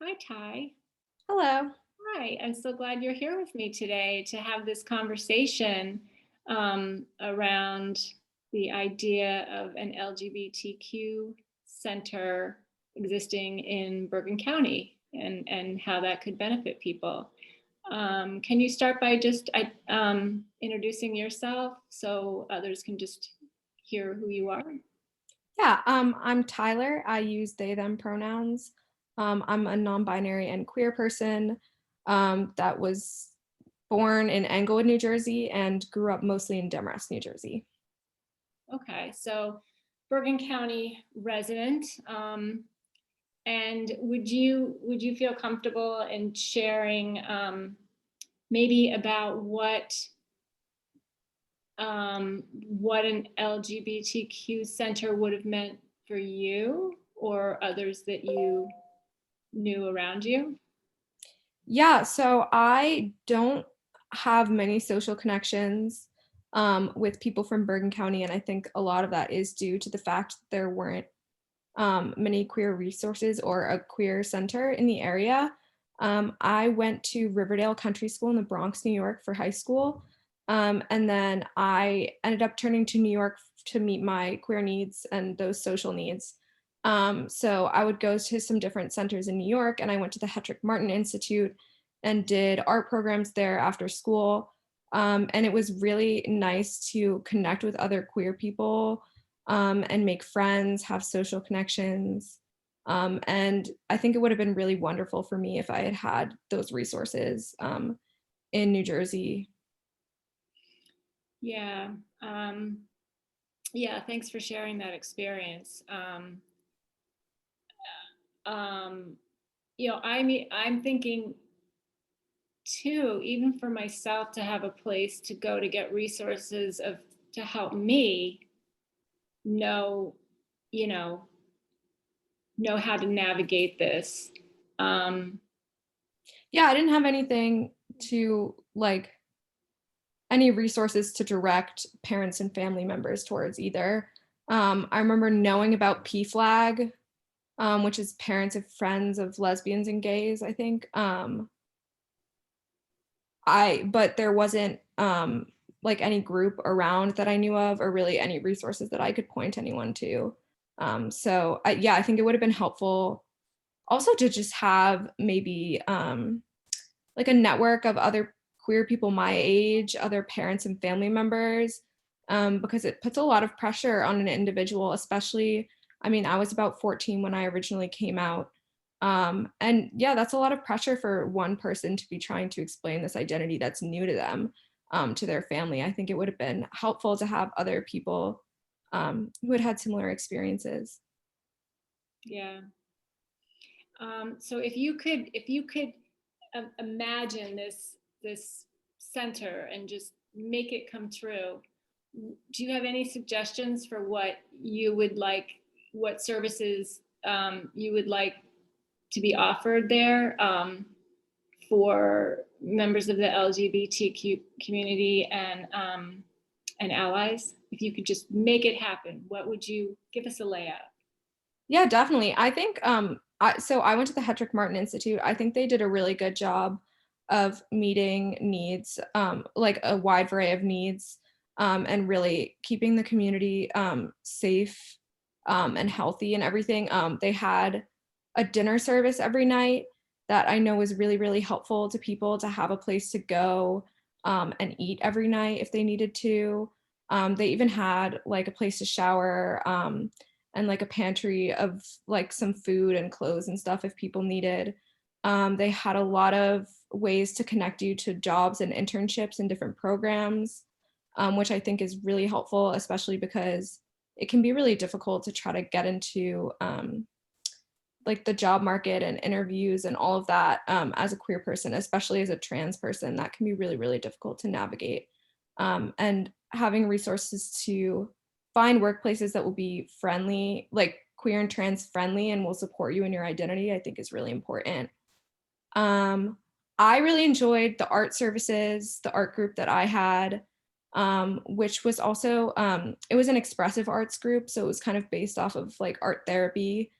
Hi, Ty. Hello. Hi, I'm so glad you're here with me today to have this conversation around the idea of an LGBTQ center existing in Bergen County and how that could benefit people. Can you start by just introducing yourself so others can just hear who you are? Yeah, I'm Tyler. I use they, them pronouns. I'm a non-binary and queer person that was born in Englewood, New Jersey, and grew up mostly in Demorest, New Jersey. Okay, so Bergen County resident. And would you feel comfortable in sharing maybe about what an LGBTQ center would have meant for you or others that you knew around you? Yeah, so I don't have many social connections with people from Bergen County, and I think a lot of that is due to the fact that there weren't many queer resources or a queer center in the area. I went to Riverdale Country School in the Bronx, New York for high school. And then I ended up turning to New York to meet my queer needs and those social needs. So I would go to some different centers in New York, and I went to the Hetrick Martin Institute and did art programs there after school. And it was really nice to connect with other queer people and make friends, have social connections. And I think it would have been really wonderful for me if I had had those resources in New Jersey. Yeah. Um, yeah, thanks for sharing that experience. Um, I mean, I'm thinking too, even for myself to have a place to go to get resources of to help me know, you know how to navigate this. Um, Yeah, I didn't have anything to like any resources to direct parents and family members towards either. I remember knowing about PFLAG, which is Parents of Friends of Lesbians and Gays, I think. But there wasn't like any group around that I knew of or really any resources that I could point anyone to. Yeah, I think it would have been helpful also to just have maybe like a network of other queer people my age, other parents and family members, because it puts a lot of pressure on an individual, especially, I mean, I was about 14 when I originally came out. And yeah, that's a lot of pressure for one person to be trying to explain this identity that's new to them, to their family. I think it would have been helpful to have other people who had had similar experiences. yeah. So if you could imagine this center and just make it come true, do you have any suggestions for what you would like, what services you would like to be offered there for members of the LGBTQ community and allies? If you could just make it happen, what would you give us a layout? Yeah, definitely. I think so I went to the Hetrick Martin Institute. I think they did a really good job of meeting needs, like a wide array of needs, and really keeping the community safe and healthy and everything. They had a dinner service every night that I know was really, really helpful to people to have a place to go and eat every night if they needed to. They even had like a place to shower. And like a pantry of like some food and clothes and stuff if people needed. They had a lot of ways to connect you to jobs and internships and different programs, which I think is really helpful, especially because it can be really difficult to try to get into like the job market and interviews and all of that as a queer person, especially as a trans person. That can be really, really difficult to navigate. And having resources to find workplaces that will be friendly, like queer and trans friendly, and will support you in your identity, I think is really important. Um, I really enjoyed the art services, the art group that I had, which was also, it was an expressive arts group. So it was kind of based off of like art therapy.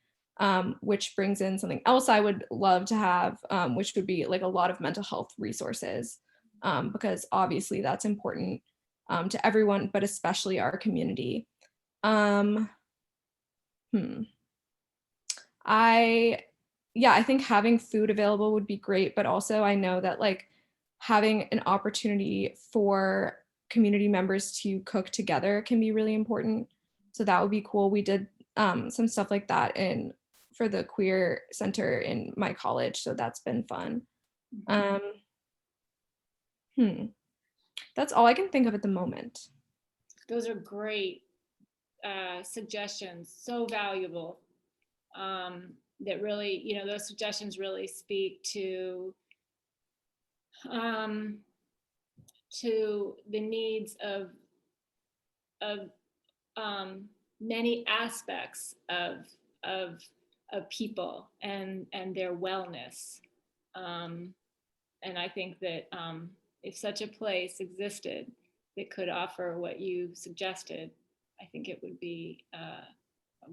which brings in something else I would love to have, which would be like a lot of mental health resources, because obviously that's important to everyone, but especially our community. Um, hmm. I Yeah, I think having food available would be great, but also I know that like having an opportunity for community members to cook together can be really important. So that would be cool. We did some stuff like that in for the queer center in my college, so that's been fun. Um, hmm. That's all I can think of at the moment. Those are great suggestions, so valuable. That really, those suggestions really speak um, to the needs of many aspects of of people and their wellness. Um, and I think that if such a place existed that could offer what you suggested, I think it would be a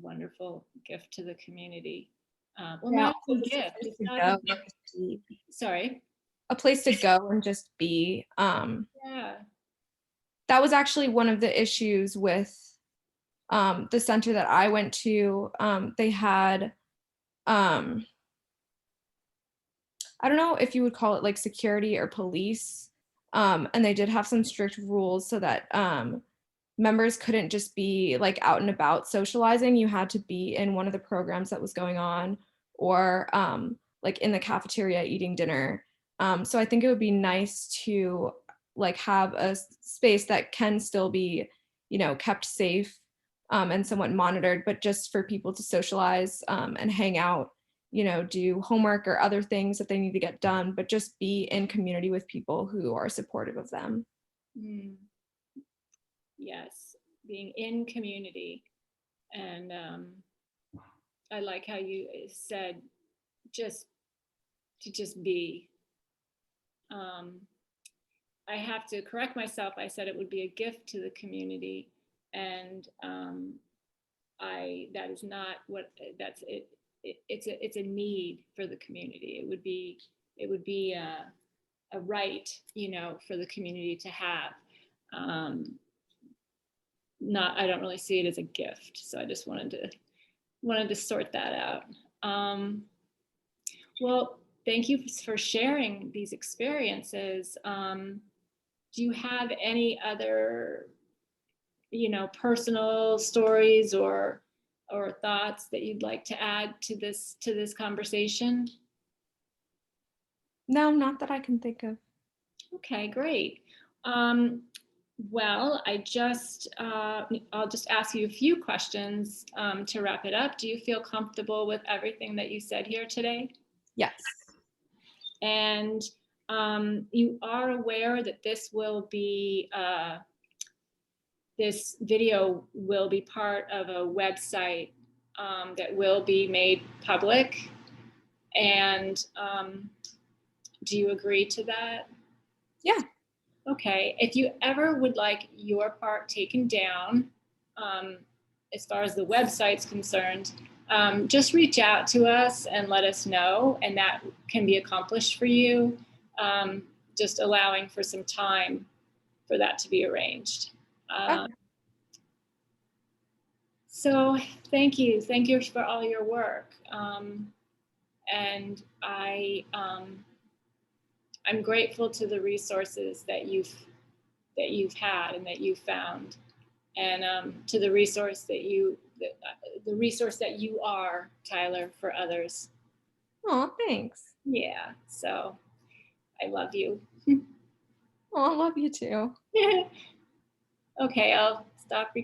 wonderful gift to the community. Well, Yeah, not a just a gift. place It's to not go, even. and just be. Sorry. A place to go and just be. Yeah. That was actually one of the issues with the center that I went to. They had, um, I don't know if you would call it like security or police, and they did have some strict rules so that members couldn't just be like out and about socializing. You had to be in one of the programs that was going on, or like in the cafeteria eating dinner. So I think it would be nice to like have a space that can still be, kept safe, and somewhat monitored, but just for people to socialize, and hang out, do homework or other things that they need to get done, but just be in community with people who are supportive of them. Mm, yes. Being in community. And I like how you said just to just be. Um, I have to correct myself. I said it would be a gift to the community, and I that is not what that's it. It's a need for the community. It would be a right, for the community to have. Um, Not I don't really see it as a gift. So I just wanted to sort that out. Um, well, thank you for sharing these experiences. Do you have any other, personal stories or thoughts that you'd like to add to this conversation? No, not that I can think of. Okay, great. Um, well, I'll just ask you a few questions to wrap it up. Do you feel comfortable with everything that you said here today? Yes. And you are aware that this video will be part of a website that will be made public. And do you agree to that? Yeah. Okay. If you ever would like your part taken down, um, as far as the website's concerned, just reach out to us and let us know, and that can be accomplished for you. Just allowing for some time for that to be arranged. Okay. So thank you for all your work, and I'm grateful to the resources that you've had and that you've found, and to the resource that you are, Tyler, for others. Oh, thanks. Yeah. So I love you. Oh, I love you too. Okay, I'll stop recording.